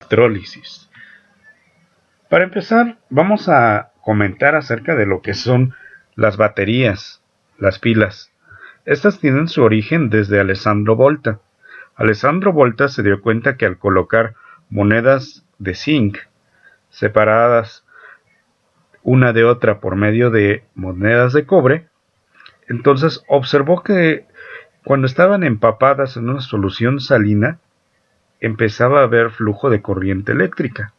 Electrólisis. Para empezar, vamos a comentar acerca de lo que son las baterías, las pilas. Estas tienen su origen desde Alessandro Volta. Alessandro Volta se dio cuenta que al colocar monedas de zinc separadas una de otra por medio de monedas de cobre, entonces observó que cuando estaban empapadas en una solución salina, empezaba a haber flujo de corriente eléctrica.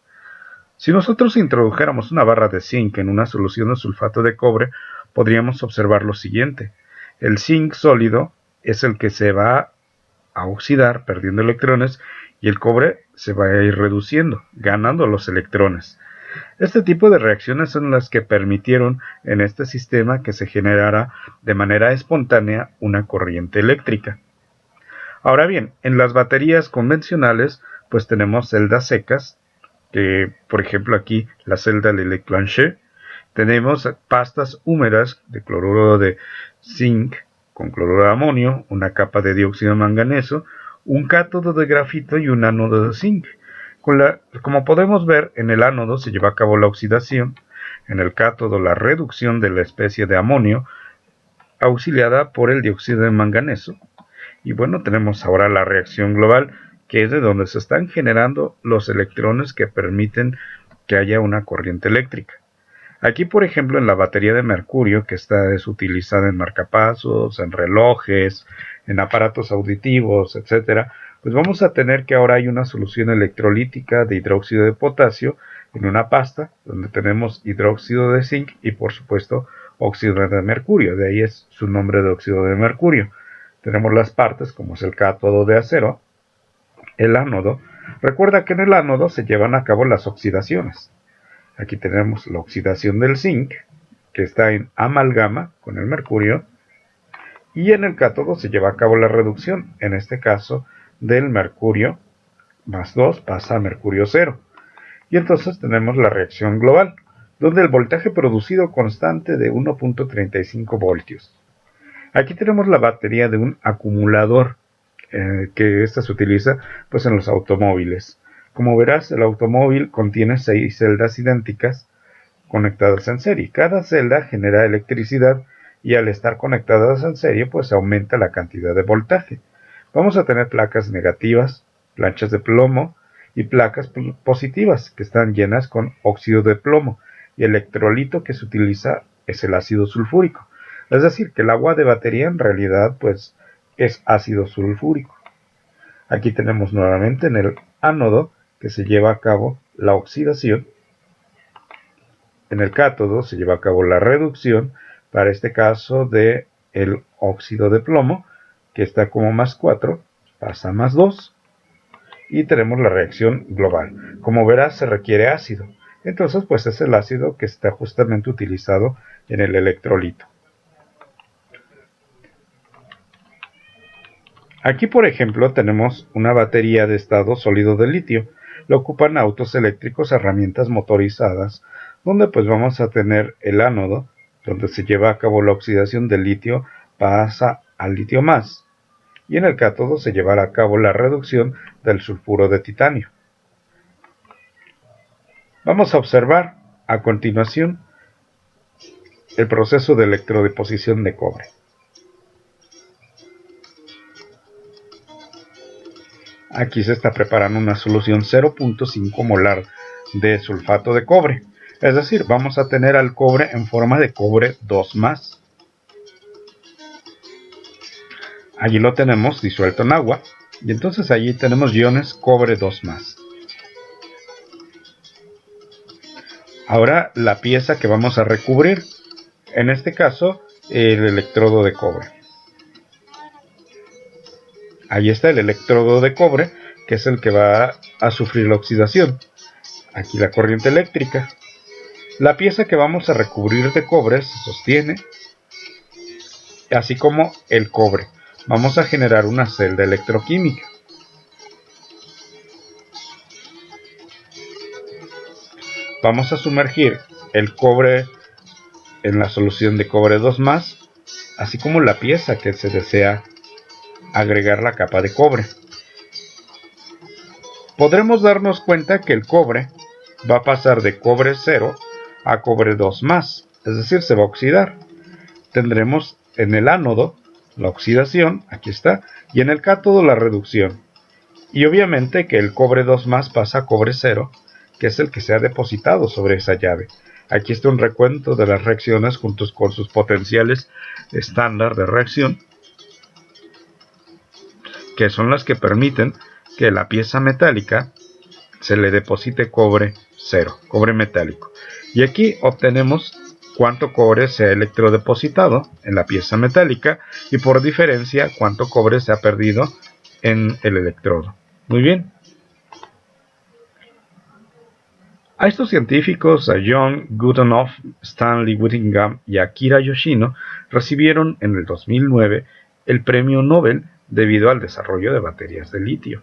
Si nosotros introdujéramos una barra de zinc en una solución de sulfato de cobre, podríamos observar lo siguiente. El zinc sólido es el que se va a oxidar perdiendo electrones y el cobre se va a ir reduciendo, ganando los electrones. Este tipo de reacciones son las que permitieron en este sistema que se generara de manera espontánea una corriente eléctrica. Ahora bien, en las baterías convencionales pues tenemos celdas secas, que por ejemplo aquí la celda Lillet Planchet. Tenemos pastas húmedas de cloruro de zinc con cloruro de amonio, una capa de dióxido de manganeso, un cátodo de grafito y un ánodo de zinc. Como podemos ver, en el ánodo se lleva a cabo la oxidación, en el cátodo la reducción de la especie de amonio auxiliada por el dióxido de manganeso. Y bueno, tenemos ahora la reacción global, que es de donde se están generando los electrones que permiten que haya una corriente eléctrica. Aquí, por ejemplo, en la batería de mercurio, que es utilizada en marcapasos, en relojes, en aparatos auditivos, etc., pues vamos a tener que ahora hay una solución electrolítica de hidróxido de potasio en una pasta, donde tenemos hidróxido de zinc y, por supuesto, óxido de mercurio. De ahí es su nombre de óxido de mercurio. Tenemos las partes, como es el cátodo de acero, el ánodo. Recuerda que en el ánodo se llevan a cabo las oxidaciones. Aquí tenemos la oxidación del zinc, que está en amalgama con el mercurio, y en el cátodo se lleva a cabo la reducción, en este caso del mercurio más 2 pasa a mercurio 0. Y entonces tenemos la reacción global, donde el voltaje producido constante de 1.35 voltios. Aquí tenemos la batería de un acumulador, que esta se utiliza pues en los automóviles. Como verás, el automóvil contiene 6 celdas idénticas conectadas en serie. Cada celda genera electricidad y al estar conectadas en serie pues aumenta la cantidad de voltaje. Vamos a tener placas negativas, planchas de plomo y placas positivas que están llenas con óxido de plomo, y el electrolito que se utiliza es el ácido sulfúrico. Es decir, que el agua de batería en realidad pues es ácido sulfúrico. Aquí tenemos nuevamente en el ánodo que se lleva a cabo la oxidación. En el cátodo se lleva a cabo la reducción, para este caso de el óxido de plomo, que está como más 4, pasa a más 2. Y tenemos la reacción global. Como verás, se requiere ácido. Entonces, pues es el ácido que está justamente utilizado en el electrolito. Aquí, por ejemplo, tenemos una batería de estado sólido de litio. Lo ocupan autos eléctricos, herramientas motorizadas, donde pues vamos a tener el ánodo, donde se lleva a cabo la oxidación del litio, pasa al litio más. Y en el cátodo se llevará a cabo la reducción del sulfuro de titanio. Vamos a observar a continuación el proceso de electrodeposición de cobre. Aquí se está preparando una solución 0.5 molar de sulfato de cobre. Es decir, vamos a tener al cobre en forma de cobre 2+. Allí lo tenemos disuelto en agua, y entonces allí tenemos iones cobre 2+. Ahora la pieza que vamos a recubrir, en este caso el electrodo de cobre. Ahí está el electrodo de cobre, que es el que va a sufrir la oxidación. Aquí la corriente eléctrica. La pieza que vamos a recubrir de cobre se sostiene, así como el cobre. Vamos a generar una celda electroquímica. Vamos a sumergir el cobre en la solución de cobre 2+, así como la pieza que se desea agregar la capa de cobre. podremos darnos cuenta que el cobre va a pasar de cobre 0 a cobre 2+, es decir, se va a oxidar. Tendremos en el ánodo la oxidación, aquí está, y en el cátodo la reducción. Y obviamente que el cobre 2+ pasa a cobre 0, que es el que se ha depositado sobre esa llave. Aquí está un recuento de las reacciones juntos con sus potenciales estándar de reacción, que son las que permiten que la pieza metálica se le deposite cobre 0, cobre metálico. Y aquí obtenemos cuánto cobre se ha electrodepositado en la pieza metálica y por diferencia cuánto cobre se ha perdido en el electrodo. Muy bien. A estos científicos, a John Goodenough, Stanley Whittingham y Akira Yoshino, recibieron en el 2009 el premio Nobel debido al desarrollo de baterías de litio.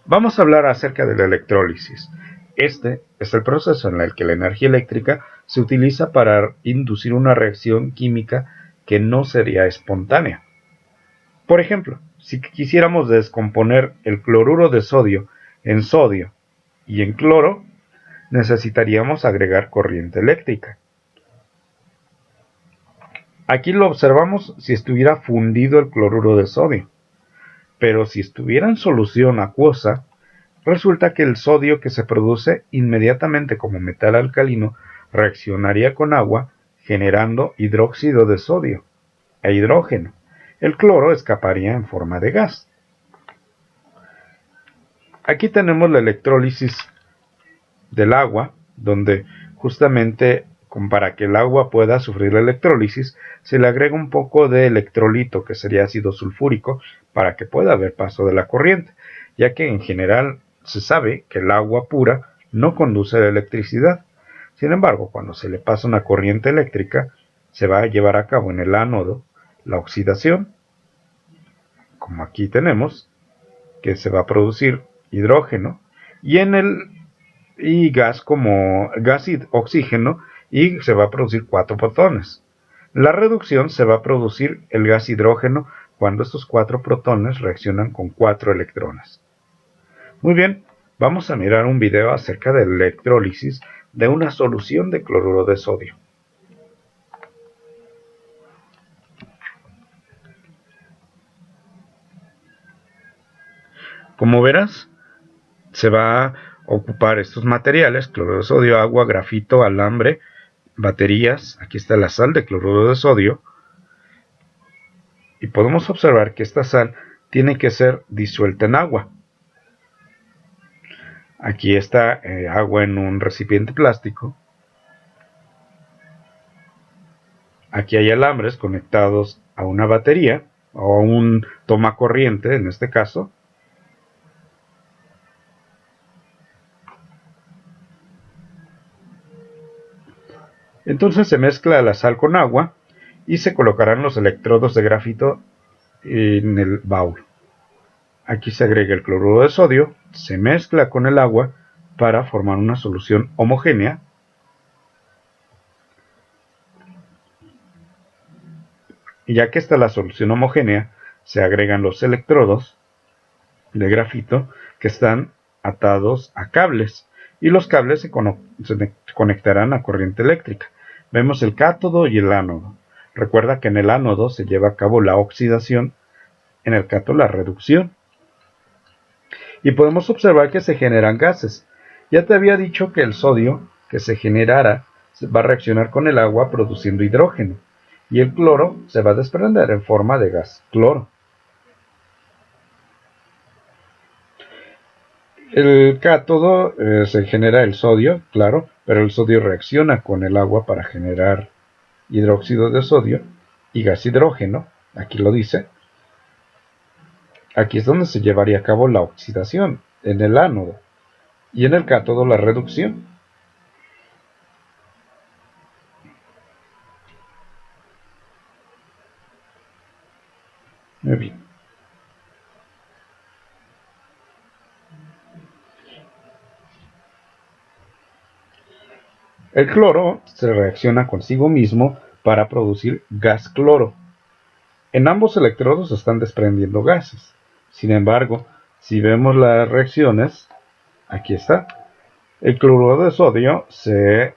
Vamos a hablar acerca de la electrólisis. Este es el proceso en el que la energía eléctrica se utiliza para inducir una reacción química que no sería espontánea. Por ejemplo, si quisiéramos descomponer el cloruro de sodio en sodio y en cloro, necesitaríamos agregar corriente eléctrica. Aquí lo observamos si estuviera fundido el cloruro de sodio, pero si estuviera en solución acuosa, resulta que el sodio que se produce inmediatamente como metal alcalino reaccionaría con agua generando hidróxido de sodio e hidrógeno. El cloro escaparía en forma de gas. Aquí tenemos la electrólisis del agua, donde justamente para que el agua pueda sufrir la electrólisis, se le agrega un poco de electrolito, que sería ácido sulfúrico, para que pueda haber paso de la corriente, ya que en general se sabe que el agua pura no conduce a la electricidad. Sin embargo, cuando se le pasa una corriente eléctrica, se va a llevar a cabo en el ánodo la oxidación, como aquí tenemos, que se va a producir hidrógeno, y gas y oxígeno, y se va a producir 4 protones. La reducción se va a producir el gas hidrógeno cuando estos 4 protones reaccionan con 4 electrones. Muy bien, vamos a mirar un video acerca de la electrólisis de una solución de cloruro de sodio. Como verás, se va a ocupar estos materiales: cloruro de sodio, agua, grafito, alambre, baterías. Aquí está la sal de cloruro de sodio. Y podemos observar que esta sal tiene que ser disuelta en agua. Aquí está agua en un recipiente plástico. Aquí hay alambres conectados a una batería o a un tomacorriente en este caso. Entonces se mezcla la sal con agua y se colocarán los electrodos de grafito en el baúl. Aquí se agrega el cloruro de sodio, se mezcla con el agua para formar una solución homogénea. Y ya que está la solución homogénea, se agregan los electrodos de grafito que están atados a cables, y los cables se conectarán a corriente eléctrica. Vemos el cátodo y el ánodo. Recuerda que en el ánodo se lleva a cabo la oxidación, en el cátodo la reducción. Y podemos observar que se generan gases. Ya te había dicho que el sodio que se generara va a reaccionar con el agua produciendo hidrógeno, y el cloro se va a desprender en forma de gas cloro. El cátodo se genera el sodio, claro, pero el sodio reacciona con el agua para generar hidróxido de sodio y gas hidrógeno. Aquí lo dice. Aquí es donde se llevaría a cabo la oxidación, en el ánodo, y en el cátodo la reducción. Muy bien. El cloro se reacciona consigo mismo para producir gas cloro. En ambos electrodos se están desprendiendo gases. Sin embargo, Si vemos las reacciones, aquí está. El cloruro de sodio se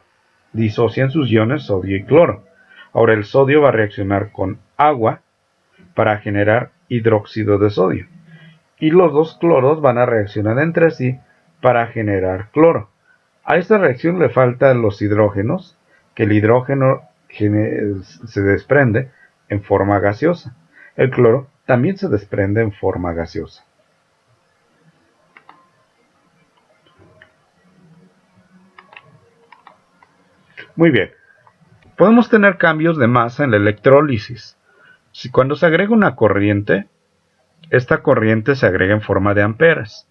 disocia en sus iones sodio y cloro. Ahora el sodio va a reaccionar con agua para generar hidróxido de sodio. Y los dos cloros van a reaccionar entre sí para generar cloro. A esta reacción le faltan los hidrógenos, que el hidrógeno se desprende en forma gaseosa. El cloro también se desprende en forma gaseosa. Muy bien. Podemos tener cambios de masa en la electrólisis. Cuando se agrega una corriente, esta corriente se agrega en forma de amperes.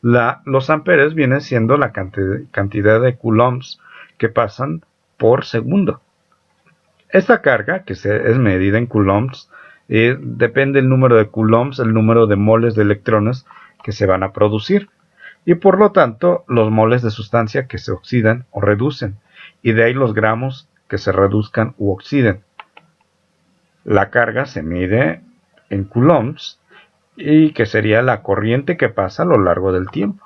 Los amperes vienen siendo la cantidad de coulombs que pasan por segundo. Esta carga, que es medida en coulombs, depende del número de coulombs, el número de moles de electrones que se van a producir. Y por lo tanto, los moles de sustancia que se oxidan o reducen. Y de ahí los gramos que se reduzcan u oxiden. La carga se mide en coulombs y que sería la corriente que pasa a lo largo del tiempo.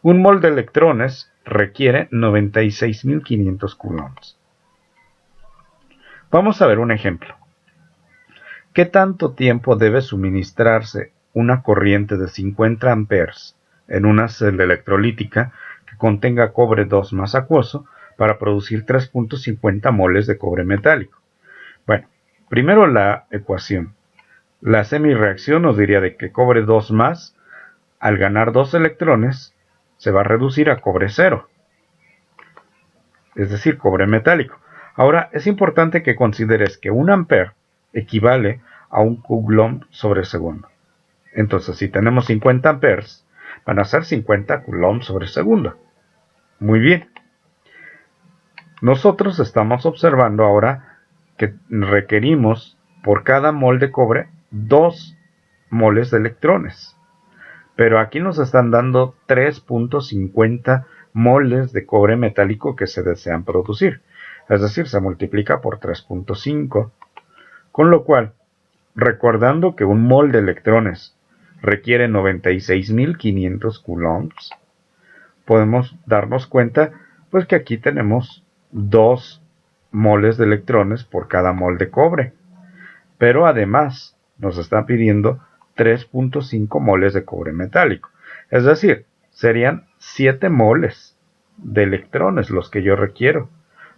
Un mol de electrones requiere 96.500 coulombs. Vamos a ver un ejemplo. ¿Qué tanto tiempo debe suministrarse una corriente de 50 amperes en una celda electrolítica que contenga cobre 2 más acuoso para producir 3.50 moles de cobre metálico? Bueno, primero la ecuación. La semireacción nos diría de que cobre 2 más, al ganar 2 electrones, se va a reducir a cobre 0. Es decir, cobre metálico. Ahora, es importante que consideres que 1 ampere equivale a 1 coulomb sobre segundo. Entonces, si tenemos 50 amperes, van a ser 50 coulombs sobre segundo. Muy bien. Nosotros estamos observando ahora que requerimos por cada mol de cobre 2 moles de electrones. Pero aquí nos están dando 3.50 moles de cobre metálico que se desean producir. Es decir, se multiplica por 3.5. Con lo cual, recordando que un mol de electrones requiere 96.500 coulombs, podemos darnos cuenta pues que aquí tenemos 2 moles de electrones por cada mol de cobre. Pero además nos está pidiendo 3.5 moles de cobre metálico. Es decir, serían 7 moles de electrones los que yo requiero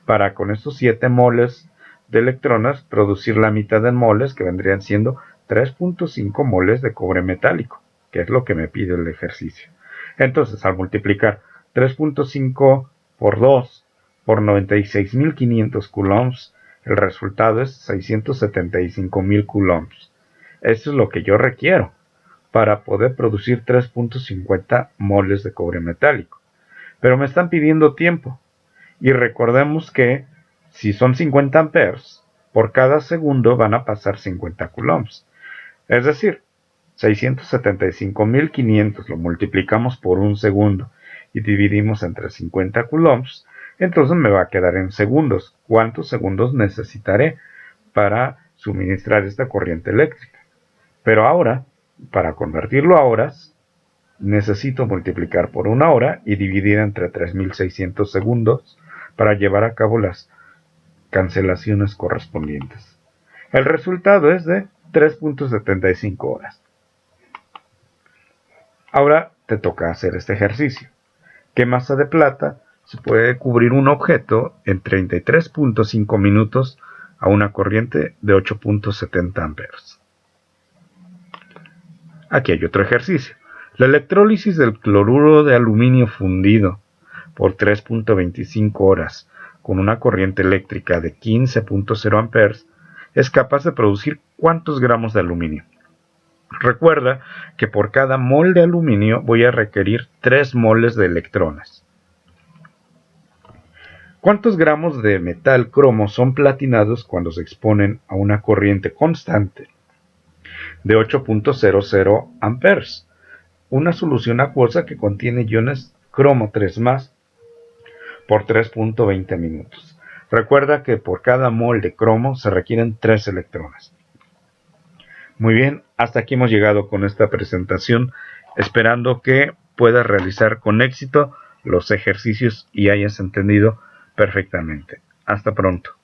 para con estos 7 moles de electrones producir la mitad de moles, que vendrían siendo 3.5 moles de cobre metálico, que es lo que me pide el ejercicio. Entonces, al multiplicar 3.5 por 2 por 96.500 coulombs, el resultado es 675.000 coulombs. Esto es lo que yo requiero para poder producir 3.50 moles de cobre metálico. Pero me están pidiendo tiempo. Y recordemos que si son 50 amperes, por cada segundo van a pasar 50 coulombs. Es decir, 675.500 lo multiplicamos por un segundo y dividimos entre 50 coulombs, entonces me va a quedar en segundos. ¿Cuántos segundos necesitaré para suministrar esta corriente eléctrica? Pero ahora, para convertirlo a horas, necesito multiplicar por una hora y dividir entre 3.600 segundos para llevar a cabo las cancelaciones correspondientes. El resultado es de 3.75 horas. Ahora te toca hacer este ejercicio. ¿Qué masa de plata se puede cubrir un objeto en 33.5 minutos a una corriente de 8.70 amperes? Aquí hay otro ejercicio. La electrólisis del cloruro de aluminio fundido por 3.25 horas con una corriente eléctrica de 15.0 amperes es capaz de producir ¿cuántos gramos de aluminio? Recuerda que por cada mol de aluminio voy a requerir 3 moles de electrones. ¿Cuántos gramos de metal cromo son platinados cuando se exponen a una corriente constante de 8.00 amperes? Una solución acuosa que contiene iones cromo 3 más por 3.20 minutos. Recuerda que por cada mol de cromo se requieren 3 electrones. Muy bien, hasta aquí hemos llegado con esta presentación esperando que puedas realizar con éxito los ejercicios y hayas entendido perfectamente. Hasta pronto.